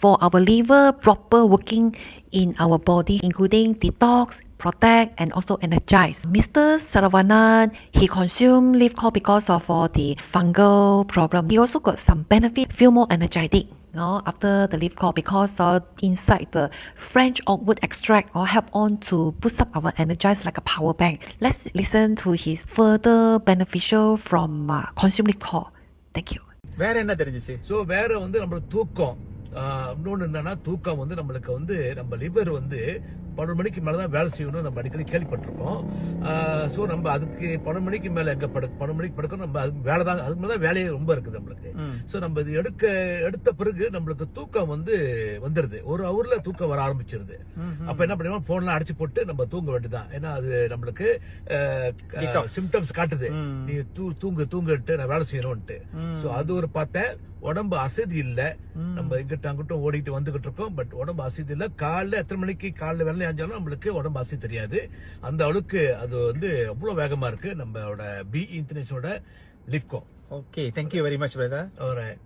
for our liver proper working in our body, including detox, protect, and also energize. Mr. Saravanan, he consumed leaf core because of all the fungal problem. He also got some benefit, feel more energetic. After the leaf core, because inside the French oakwood extract help on to boost up our energize like a power bank. Let's listen to his further beneficial from consume leaf core. Thank you. வேற என்ன தெரிஞ்சிச்சு? So வேற நம்மளுக்கு தூக்கம், இன்னொன்று என்னன்னா தூக்கம் நம்மளுக்கு நம்ம லிவர் 12 மணிக்கு மேலே தான் வேலை செய்யணும் நம்ம அடிக்கடி கேள்விப்பட்டிருக்கோம். ஸோ நம்ம அதுக்கு 12 மணிக்கு மேலே 12 மணிக்கு படுக்கணும், நம்ம அதுக்கு வேலை தான், அதுக்கு மேலே தான் வேலையே ரொம்ப இருக்குது நம்மளுக்கு. ஸோ நம்ம இது எடுத்த பிறகு நம்மளுக்கு தூக்கம் வந்துருது, ஒரு ஹவர்ல தூக்கம் வர ஆரம்பிச்சிருது. அப்ப என்ன பண்ணுவோம், போன்லாம் அடிச்சு போட்டு நம்ம தூங்க வேண்டியதான். ஏன்னா அது நம்மளுக்கு சிம்டம்ஸ் காட்டுது, நீ தூங்கிட்டு நான் வேலை செய்யணும்ட்டு. ஸோ அது ஒரு பார்த்தேன். உடம்பு அசதி இல்ல, நம்ம இங்கிட்ட அங்கிட்டும் ஓடிட்டு வந்துகிட்டு இருக்கோம், பட் உடம்பு அசதி இல்ல. காலைல எத்தனை மணிக்கு காலைல வெள்ளை ஆஞ்சாலும் நம்மளுக்கு உடம்பு அசதி தெரியாது. அந்த அளவுக்கு அது அவ்வளவு வேகமா இருக்கு நம்மளோட பி இன்டர்நேஷனலோட Lifco. Okay, thank you very much brother. Alright.